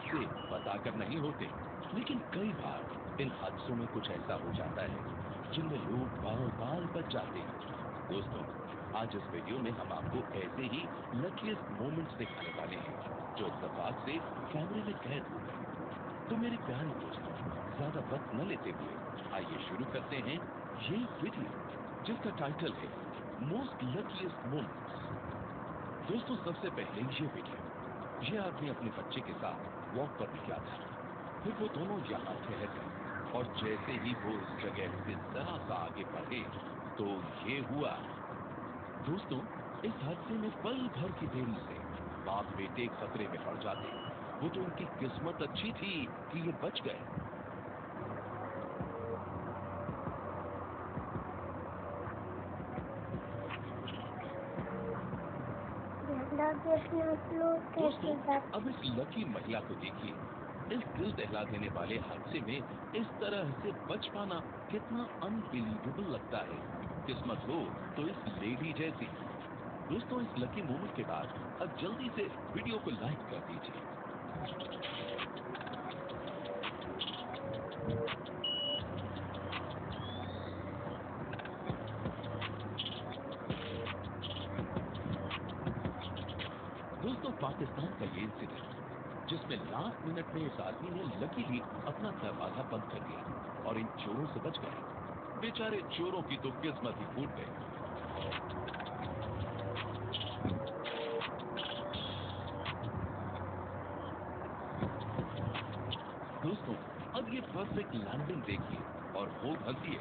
हादसे बताकर नहीं होते, लेकिन कई बार इन हादसों में कुछ ऐसा हो जाता है जिनमें लोग बाल बाल बच जाते हैं। दोस्तों, आज इस वीडियो में हम आपको ऐसे ही लकीस्ट मोमेंट्स दिखाने वाले हैं जो इत्तेफाक से कैमरे में कैद हो गए। तो मेरे प्यारे दोस्तों, ज्यादा वक्त न लेते हुए आइए शुरू करते हैं ये वीडियो जिसका टाइटल है मोस्ट लकीस्ट मोमेंट्स। दोस्तों, सबसे पहले ये वीडियो, ये आदमी अपने बच्चे के साथ वॉक पर निकला था। फिर वो दोनों यहाँ ठहर गए और जैसे ही वो इस जगह से जरा सा आगे बढ़े तो ये हुआ। दोस्तों, इस हादसे में पल भर की देरी से बाप बेटे खतरे में पड़ जाते। वो तो उनकी किस्मत अच्छी थी कि ये बच गए। दोस्तों, अब इस लकी महिला को देखिए। इस दिल दहला देने वाले हादसे में इस तरह से बच पाना कितना अनबिलीवेबल लगता है। किस्मत हो तो इस लेडी जैसी। दोस्तों, इस लकी मोमेंट के बाद अब जल्दी से वीडियो को लाइक कर दीजिए। दोस्तों, पाकिस्तान का ये इंसिडेंट जिसमें लास्ट मिनट में इस आदमी ने लकीली अपना दरवाजा बंद कर दिया और इन चोरों से बच गया। बेचारे चोरों की तो किस्मत ही फूट गई। दोस्तों, अब ये परफेक्ट लैंडिंग देखिए और खूब हंसिए।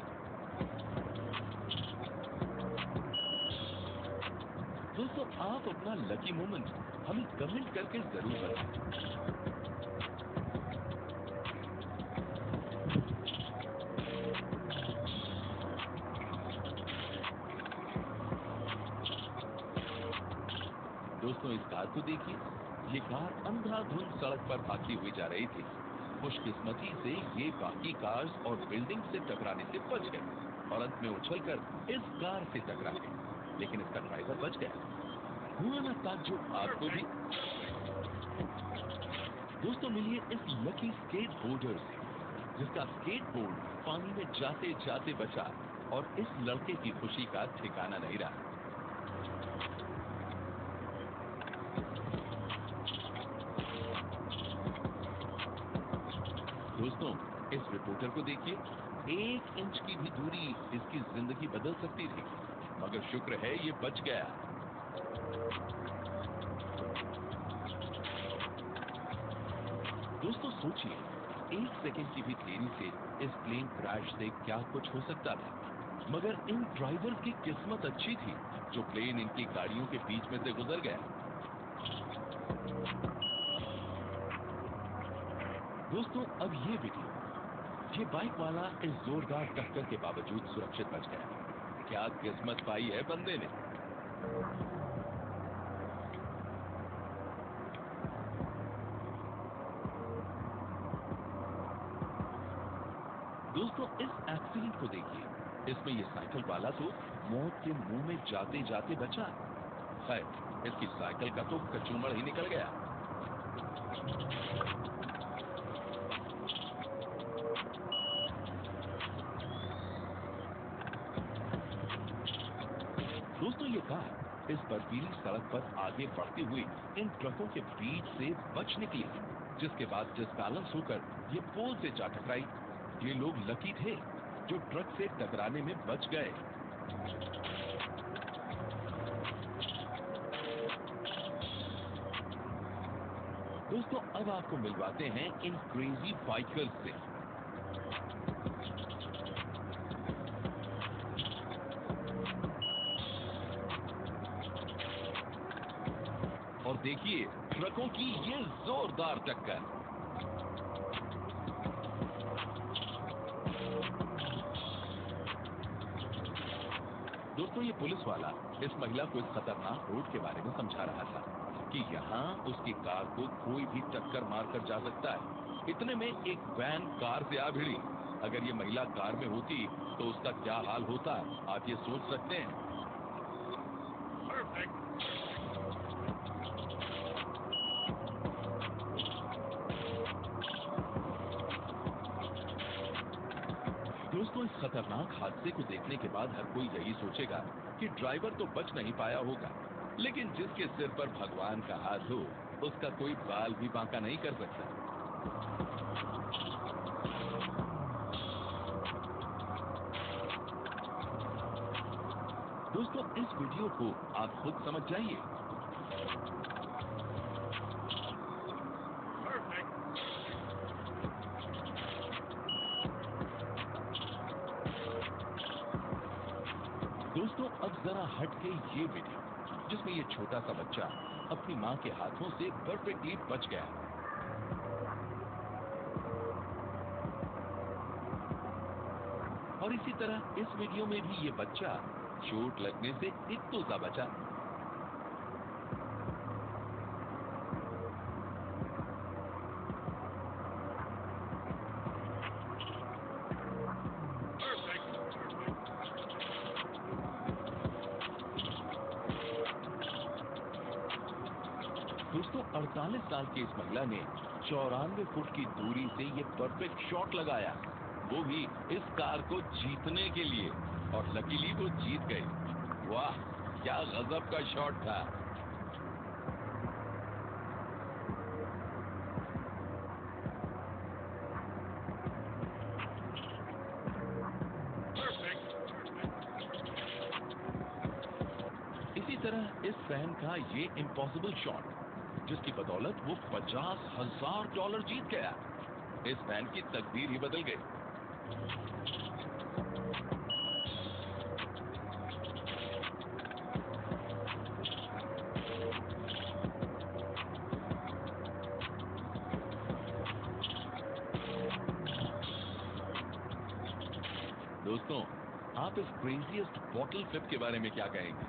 दोस्तों, आप अपना लकी मोमेंट हमें कमेंट करके जरूर बताएं। दोस्तों, इस कार को देखिए। ये कार अंधाधुंध सड़क पर भागती हुई जा रही थी। खुशकिस्मती से ये बाकी कार्स और बिल्डिंग से टकराने से बच गई और अंत में उछलकर इस कार से टकरा गई, लेकिन इसका ड्राइवर बच गया। हुआ ना ताज्जुब आपको भी? दोस्तों, मिलिए इस लकी स्केट बोर्डर से जिसका स्केट बोर्ड पानी में जाते जाते बचा और इस लड़के की खुशी का ठिकाना नहीं रहा। दोस्तों, इस रिपोर्टर को देखिए। 1 इंच की भी दूरी इसकी जिंदगी बदल सकती थी, मगर शुक्र है ये बच गया। दोस्तों, सोचिए, 1 सेकंड की भी देरी से इस प्लेन क्रैश से क्या कुछ हो सकता था। मगर इन ड्राइवर्स की किस्मत अच्छी थी जो प्लेन इनकी गाड़ियों के बीच में से गुजर गया। दोस्तों, अब ये वीडियो, ये बाइक वाला इस जोरदार टक्कर के बावजूद सुरक्षित बच गया। क्या किस्मत पाई है बंदे ने। दोस्तों, इस एक्सीडेंट को देखिए। इसमें ये साइकिल वाला तो मौत के मुंह में जाते जाते बचा। खैर, इसकी साइकिल का तो कचूमड़ ही निकल गया। दोस्तों, ये कार इस बर्फीली सड़क पर आगे बढ़ते हुए इन ट्रकों के बीच से बच निकली, जिसके बाद जिस बैलेंस होकर ये पोल से जा टकराई। ये लोग लकी थे जो ट्रक से टकराने में बच गए। दोस्तों, अब आपको मिलवाते हैं इन क्रेजी बाइकर्स से। और देखिए ट्रकों की ये जोरदार टक्कर। दोस्तों, ये पुलिस वाला इस महिला को इस खतरनाक रोड के बारे में समझा रहा था कि यहाँ उसकी कार को कोई भी टक्कर मारकर जा सकता है। इतने में एक वैन कार से आ भिड़ी। अगर ये महिला कार में होती तो उसका क्या हाल होता, आप ये सोच सकते हैं। दोस्तों, इस खतरनाक हादसे को देखने के बाद हर कोई यही सोचेगा कि ड्राइवर तो बच नहीं पाया होगा, लेकिन जिसके सिर पर भगवान का हाथ हो, उसका कोई बाल भी बांका नहीं कर सकता। दोस्तों, इस वीडियो को आप खुद समझ जाइए। दोस्तों, अब जरा हट के ये वीडियो, जिसमें ये छोटा सा बच्चा अपनी माँ के हाथों से परफेक्टली बच गया। और इसी तरह इस वीडियो में भी ये बच्चा चोट लगने से इतना सा बचा। दोस्तों, 48 साल की इस महिला ने 94 फुट की दूरी से ये परफेक्ट शॉट लगाया, वो भी इस कार को जीतने के लिए। और लकीली वो जीत गई। वाह, क्या गजब का शॉट था। इसी तरह इस फैन का ये इम्पॉसिबल शॉट, जिसकी बदौलत वो $50,000 जीत गया। इस फैन की तकदीर ही बदल गई। दोस्तों, आप इस क्रेजीएस्ट बॉटल फ्लिप के बारे में क्या कहेंगे?